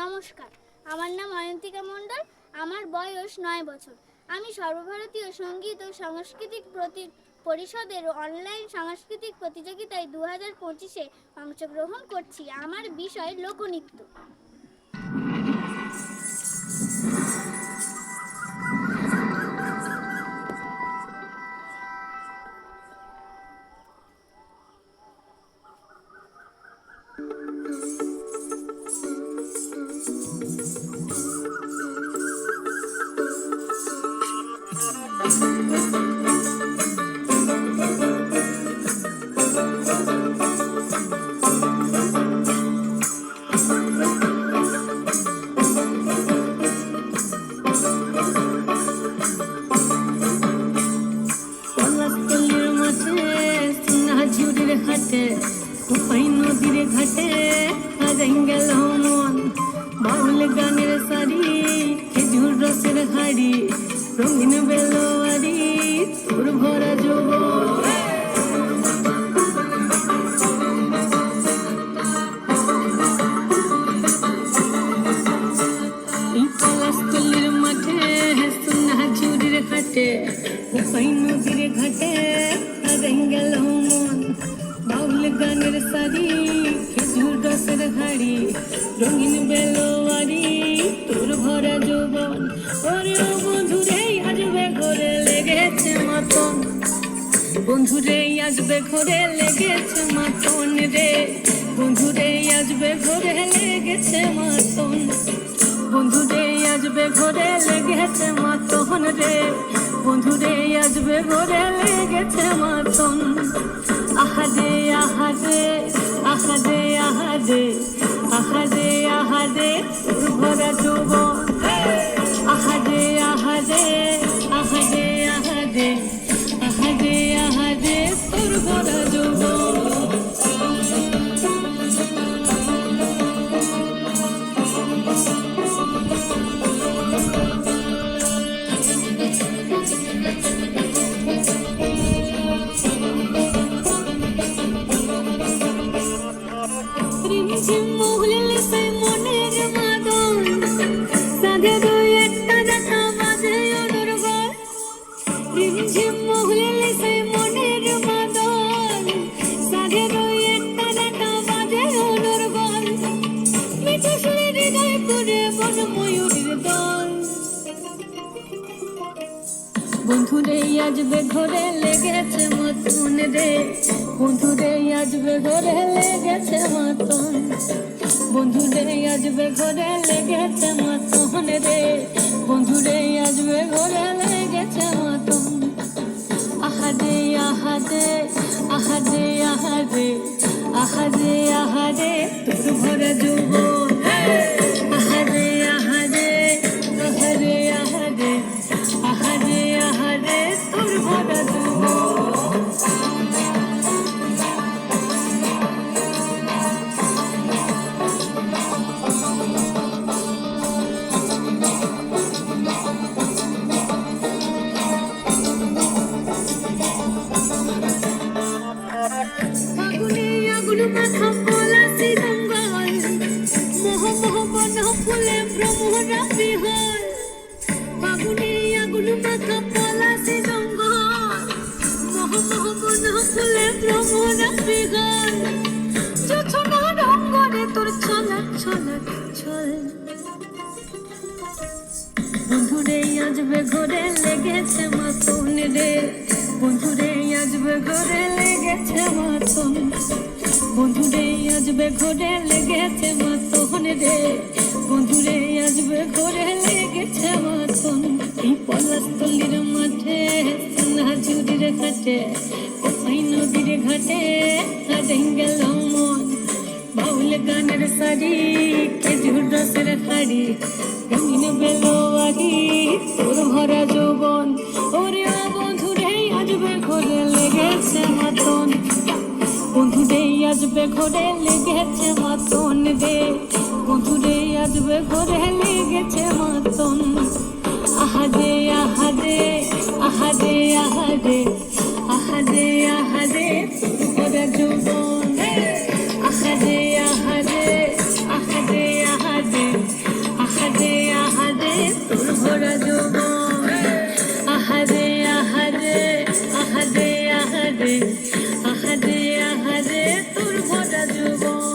নমস্কার, আমার নাম অয়ন্তিকা মণ্ডল। আমার বয়স 9 বছর। আমি সর্বভারতীয় সঙ্গীত ও সাংস্কৃতিক পরিষদের অনলাইন সাংস্কৃতিক প্রতিযোগিতায় 2025-এ অংশগ্রহণ করছি। আমার বিষয় লোকনৃত্য। নদীর ঘাটে গেল মন, বাউল গানের সারি, খেজুর রসের হাড়ি, রঙিন বেলোয়ারি, তোর ভরা যৌবন। পলাশতলির মাঠে, সোনা ঝুড়ির ঘাটে, নদীর ঘাটে গেল মন, বাউল গানের সারি, খেজুর রসের হাড়ি, রঙিন বেলোয়ারি, তোর ভরা যৌবন। ওরে ও বন্ধুরে আসবে ঘরে লেগেছে মাতন, বন্ধুরে আসবে ঘরে লেগেছে মাতন রে, বন্ধুরে আসবে ঘরে লেগেছে মাতন, বন্ধুরে আসবে ঘরে লেগেছে মাতন রে, বন্ধুরে আসবে ঘরে লেগেছে মাতন। আহাদে আহাদে আহাদে আহাদে আহাদে আহাদে তোর ভরা যৌবন। আহাদে আহাদে আহাদে আহাদে আহাদে আহাদে তোর ভরা যৌবন। বন্ধুরে আসবে ঘরে লেগেছে মাতন রে, বন্ধুরে আসবে ঘরে লেগেছে মাতন, বন্ধুরে আসবে ঘরে লেগেছে মাতন রে, বন্ধুরে আসবে ঘরে লেগেছে মাতন। আহাদে আহাদে আহাদে আহাদে আহাদে আহাদে তোর ভরা যৌবন। আহাদে আহাদে আহাদে আহাদে আহাদে আহাদে তোর ভরা যৌবন। ফাগুনে আগুন মাখা পলাশি জঙ্গল, মোহ মোহ বন ফুলে ভ্রমরা বিহল। ফাগুনে আগুন মাখা পলাশি জঙ্গল, মোহ মোহ বন ফুলে ভ্রমরা বিহল। জোছনা রঙ্গরে তোর ছলক ছলক ছল, বন্ধুরে আসবে ঘরে লেগেছে মাতন রে, বন্ধুরে আসবে ঘরে লেগেছে মাতন, বন্ধুরে আসবে ঘরে লেগেছে মাতন রে, বন্ধুরে আসবে ঘরে লেগেছে মাতন। এই পলাশতলির মাঠে, সোনা ঝুড়ির ঘাটে, নদীর ঘাটে গেল মন, বাউল গানের সারি, খেজুর রসের হাড়ি, রঙিন বেলোয়ারি, তোর ভরা যৌবন। ওরে ও বন্ধুরে আসবে ঘরে লেগেছে মাতন, বন্ধুরে আসবে ঘরে লেগেছে মাতন রে, বন্ধুরে আসবে ঘরে লেগেছে মাতন। আহাদে আহাদে আহাদে আহাদে আহাদে আহাদে তোর ভরা যৌবন। আহাদে আহাদে আহাদে আহাদে ভরা যৌবন। আহারে আহারে আহারে আহারে আহারে আহারে তোর ভরা যৌবন।